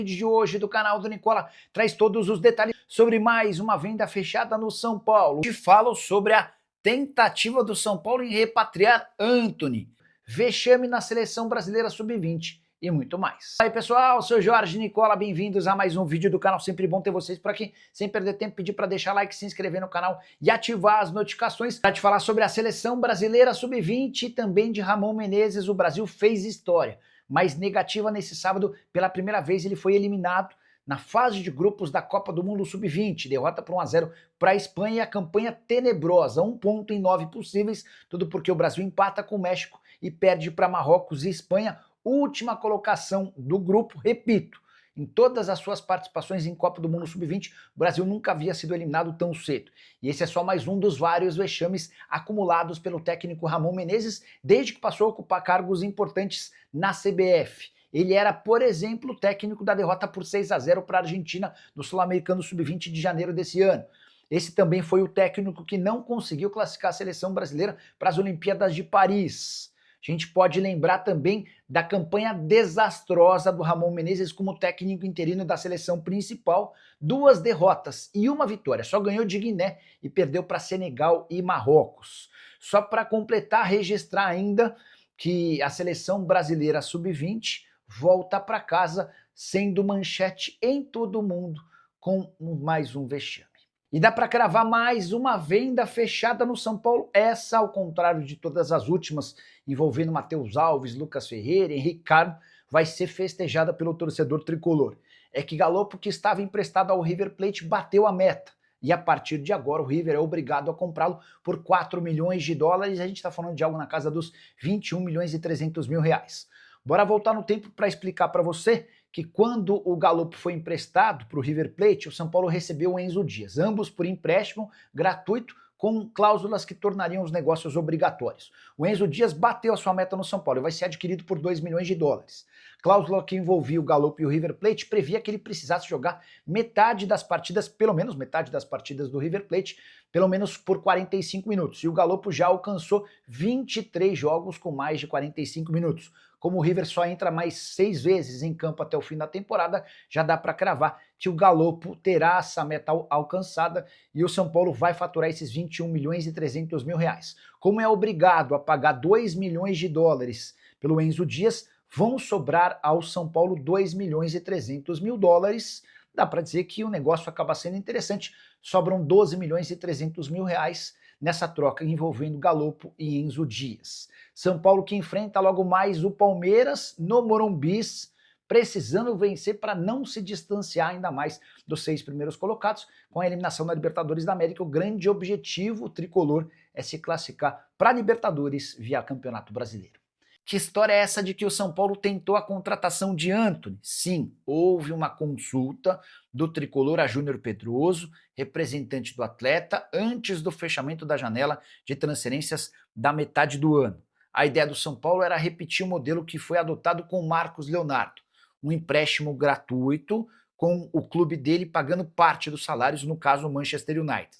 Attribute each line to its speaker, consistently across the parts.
Speaker 1: vídeo de hoje do canal do Nicola traz todos os detalhes sobre mais uma venda fechada no São Paulo. E falo sobre a tentativa do São Paulo em repatriar Antony, vexame na seleção brasileira sub-20 e muito mais. E aí pessoal, sou Jorge Nicola, bem-vindos a mais um vídeo do canal, sempre bom ter vocês por aqui. Sem perder tempo, pedir para deixar like, se inscrever no canal e ativar as notificações para te falar sobre a seleção brasileira sub-20 e também de Ramon Menezes. O Brasil fez história, mas negativa nesse sábado. Pela primeira vez ele foi eliminado na fase de grupos da Copa do Mundo Sub-20, derrota por 1-0 para a Espanha e a campanha tenebrosa, 1 ponto em 9 possíveis, tudo porque o Brasil empata com o México e perde para Marrocos e Espanha, última colocação do grupo. Repito, em todas as suas participações em Copa do Mundo Sub-20, o Brasil nunca havia sido eliminado tão cedo. E esse é só mais um dos vários vexames acumulados pelo técnico Ramon Menezes desde que passou a ocupar cargos importantes na CBF. Ele era, por exemplo, técnico da derrota por 6-0 para a Argentina no Sul-Americano Sub-20 de janeiro desse ano. Esse também foi o técnico que não conseguiu classificar a seleção brasileira para as Olimpíadas de Paris. A gente pode lembrar também da campanha desastrosa do Ramon Menezes como técnico interino da seleção principal, 2 derrotas e 1 vitória, só ganhou de Guiné e perdeu para Senegal e Marrocos. Só para completar, registrar ainda que a seleção brasileira sub-20 volta para casa sendo manchete em todo o mundo com mais um vexame. E dá para cravar mais uma venda fechada no São Paulo, essa ao contrário de todas as últimas, envolvendo Matheus Alves, Lucas Ferreira, Henrique Carmo, vai ser festejada pelo torcedor tricolor. É que Galopo, que estava emprestado ao River Plate, bateu a meta. E a partir de agora o River é obrigado a comprá-lo por 4 milhões de dólares, a gente está falando de algo na casa dos 21 milhões e 300 mil reais. Bora voltar no tempo para explicar para você que quando o Galopo foi emprestado para o River Plate, o São Paulo recebeu o Enzo Dias, ambos por empréstimo gratuito, com cláusulas que tornariam os negócios obrigatórios. O Enzo Dias bateu a sua meta no São Paulo e vai ser adquirido por 2 milhões de dólares. Cláusula que envolvia o Galopo e o River Plate previa que ele precisasse jogar metade das partidas, pelo menos metade das partidas do River Plate, pelo menos por 45 minutos. E o Galopo já alcançou 23 jogos com mais de 45 minutos. Como o River só entra mais 6 vezes em campo até o fim da temporada, já dá para cravar que o Galopo terá essa meta alcançada e o São Paulo vai faturar esses 21 milhões e 300 mil reais. Como é obrigado a pagar 2 milhões de dólares pelo Enzo Dias, vão sobrar ao São Paulo 2 milhões e 300 mil dólares. Dá para dizer que o negócio acaba sendo interessante. Sobram 12 milhões e 300 mil reais nessa troca envolvendo Galopo e Enzo Dias. São Paulo que enfrenta logo mais o Palmeiras no Morumbis, precisando vencer para não se distanciar ainda mais dos 6 primeiros colocados. Com a eliminação da Libertadores da América, o grande objetivo tricolor é se classificar para a Libertadores via Campeonato Brasileiro. Que história é essa de que o São Paulo tentou a contratação de Antony? Sim, houve uma consulta do tricolor a Júnior Pedroso, representante do atleta, antes do fechamento da janela de transferências da metade do ano. A ideia do São Paulo era repetir o modelo que foi adotado com o Marcos Leonardo, um empréstimo gratuito com o clube dele pagando parte dos salários, no caso o Manchester United.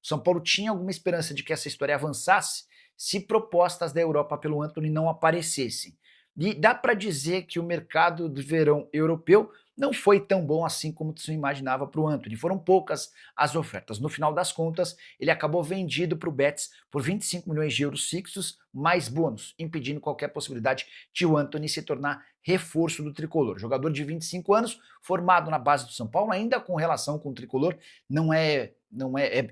Speaker 1: O São Paulo tinha alguma esperança de que essa história avançasse se propostas da Europa pelo Antony não aparecessem. E dá para dizer que o mercado de verão europeu não foi tão bom assim como se imaginava para o Antony. Foram poucas as ofertas. No final das contas, ele acabou vendido para o Betis por 25 milhões de euros fixos, mais bônus, impedindo qualquer possibilidade de o Antony se tornar reforço do tricolor. Jogador de 25 anos, formado na base do São Paulo, ainda com relação com o tricolor,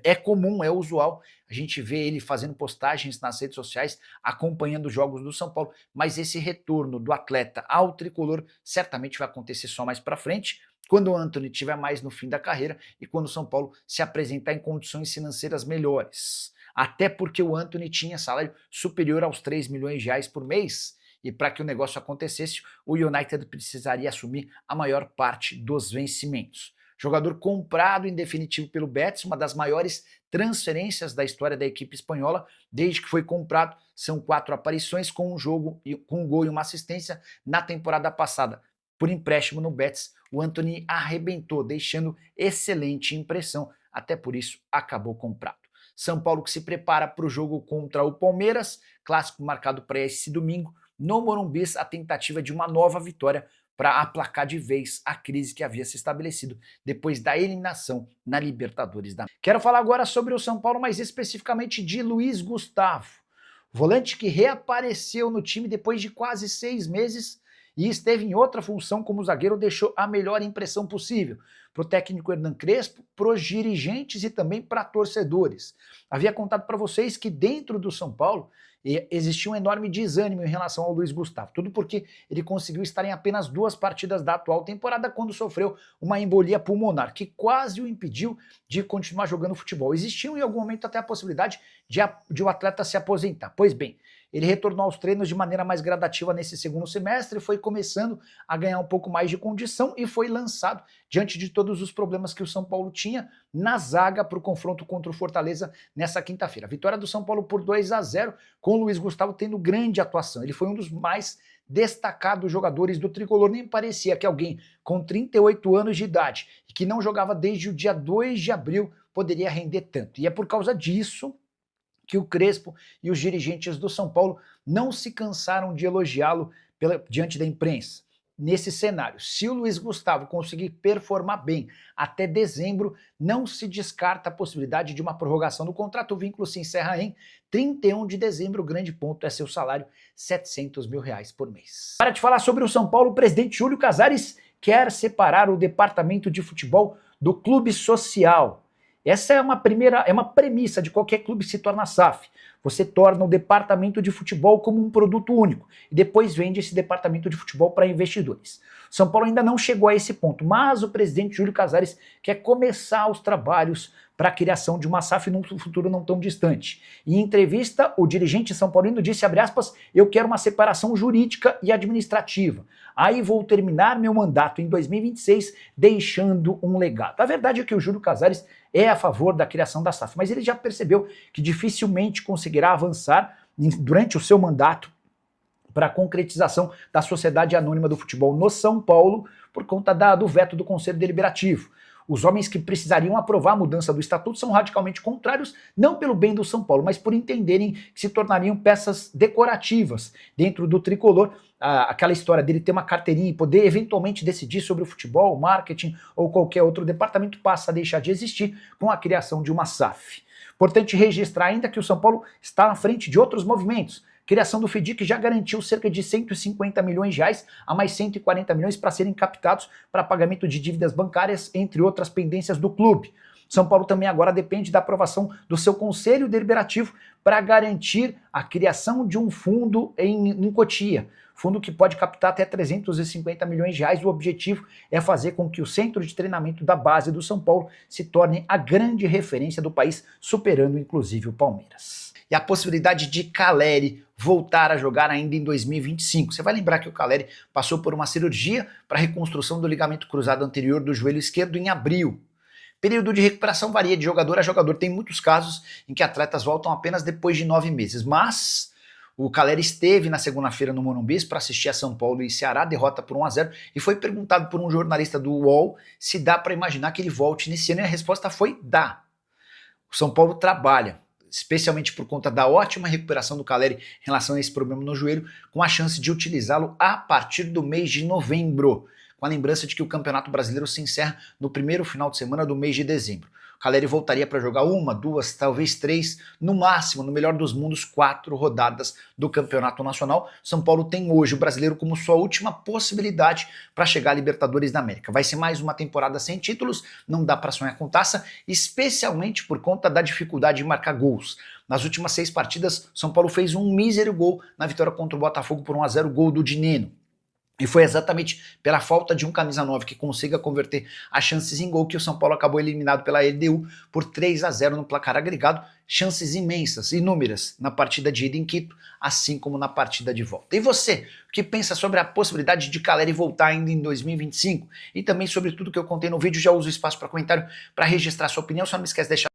Speaker 1: é comum, é usual a gente ver ele fazendo postagens nas redes sociais, acompanhando os jogos do São Paulo, mas esse retorno do atleta ao tricolor certamente vai acontecer só mais para frente, quando o Antony estiver mais no fim da carreira e quando o São Paulo se apresentar em condições financeiras melhores. Até porque o Antony tinha salário superior aos 3 milhões de reais por mês, e para que o negócio acontecesse, o United precisaria assumir a maior parte dos vencimentos. Jogador comprado em definitivo pelo Betis, uma das maiores transferências da história da equipe espanhola, desde que foi comprado. São 4 aparições com um gol e uma assistência na temporada passada. Por empréstimo no Betis, o Antony arrebentou, deixando excelente impressão, até por isso acabou comprado. São Paulo que se prepara para o jogo contra o Palmeiras, clássico marcado para esse domingo. No Morumbis, a tentativa de uma nova vitória para aplacar de vez a crise que havia se estabelecido depois da eliminação na Libertadores da América. Quero falar agora sobre o São Paulo, mais especificamente de Luiz Gustavo, volante que reapareceu no time depois de quase 6 meses e esteve em outra função como zagueiro, deixou a melhor impressão possível para o técnico Hernan Crespo, para os dirigentes e também para torcedores. Havia contado para vocês que dentro do São Paulo existia um enorme desânimo em relação ao Luiz Gustavo, tudo porque ele conseguiu estar em apenas 2 partidas da atual temporada quando sofreu uma embolia pulmonar, que quase o impediu de continuar jogando futebol. Existia em algum momento até a possibilidade de o atleta se aposentar. Pois bem, ele retornou aos treinos de maneira mais gradativa nesse segundo semestre, foi começando a ganhar um pouco mais de condição e foi lançado diante de todos os problemas que o São Paulo tinha na zaga para o confronto contra o Fortaleza nessa quinta-feira. Vitória do São Paulo por 2-0, com o Luiz Gustavo tendo grande atuação. Ele foi um dos mais destacados jogadores do tricolor. Nem parecia que alguém com 38 anos de idade e que não jogava desde o dia 2 de abril poderia render tanto. E é por causa disso que o Crespo e os dirigentes do São Paulo não se cansaram de elogiá-lo diante da imprensa. Nesse cenário, se o Luiz Gustavo conseguir performar bem até dezembro, não se descarta a possibilidade de uma prorrogação do contrato. O vínculo se encerra em 31 de dezembro. O grande ponto é seu salário, R$700 mil por mês. Para de falar sobre o São Paulo, o presidente Júlio Casares quer separar o departamento de futebol do clube social. Essa é uma premissa de qualquer clube que se torna SAF. Você torna o departamento de futebol como um produto único e depois vende esse departamento de futebol para investidores. São Paulo ainda não chegou a esse ponto, mas o presidente Júlio Casares quer começar os trabalhos para a criação de uma SAF num futuro não tão distante. Em entrevista, o dirigente são paulino disse, abre aspas, eu quero uma separação jurídica e administrativa. Aí vou terminar meu mandato em 2026 deixando um legado. A verdade é que o Júlio Casares é a favor da criação da SAF, mas ele já percebeu que dificilmente conseguirá avançar durante o seu mandato para a concretização da Sociedade Anônima do Futebol no São Paulo por conta do veto do Conselho Deliberativo. Os homens que precisariam aprovar a mudança do estatuto são radicalmente contrários, não pelo bem do São Paulo, mas por entenderem que se tornariam peças decorativas dentro do tricolor. Aquela história dele ter uma carteirinha e poder eventualmente decidir sobre o futebol, marketing ou qualquer outro departamento passa a deixar de existir com a criação de uma SAF. Importante registrar ainda que o São Paulo está na frente de outros movimentos. Criação do FIDIC já garantiu cerca de R$150 milhões a mais 140 milhões para serem captados para pagamento de dívidas bancárias, entre outras pendências do clube. São Paulo também agora depende da aprovação do seu Conselho Deliberativo para garantir a criação de um fundo em Cotia. Fundo que pode captar até R$350 milhões. O objetivo é fazer com que o centro de treinamento da base do São Paulo se torne a grande referência do país, superando inclusive o Palmeiras. E a possibilidade de Caleri voltar a jogar ainda em 2025. Você vai lembrar que o Caleri passou por uma cirurgia para reconstrução do ligamento cruzado anterior do joelho esquerdo em abril. Período de recuperação varia de jogador a jogador. Tem muitos casos em que atletas voltam apenas depois de 9 meses, mas o Caleri esteve na segunda-feira no Morumbi para assistir a São Paulo e Ceará, derrota por 1-0, e foi perguntado por um jornalista do UOL se dá para imaginar que ele volte nesse ano, e a resposta foi dá. O São Paulo trabalha, especialmente por conta da ótima recuperação do Caleri em relação a esse problema no joelho, com a chance de utilizá-lo a partir do mês de novembro, com a lembrança de que o Campeonato Brasileiro se encerra no primeiro final de semana do mês de dezembro. O Caleri voltaria para jogar 1, 2, talvez 3, no máximo, no melhor dos mundos, 4 rodadas do Campeonato Nacional. São Paulo tem hoje o Brasileiro como sua última possibilidade para chegar à Libertadores da América. Vai ser mais uma temporada sem títulos, não dá para sonhar com taça, especialmente por conta da dificuldade de marcar gols. Nas últimas 6 partidas, São Paulo fez um mísero gol na vitória contra o Botafogo por 1-0, gol do Dineno. E foi exatamente pela falta de um camisa 9 que consiga converter as chances em gol que o São Paulo acabou eliminado pela LDU por 3-0 no placar agregado. Chances imensas, inúmeras, na partida de ida em Quito, assim como na partida de volta. E você, o que pensa sobre a possibilidade de Caleri voltar ainda em 2025? E também sobre tudo que eu contei no vídeo, já uso o espaço para comentário para registrar sua opinião. Só não me esquece de deixar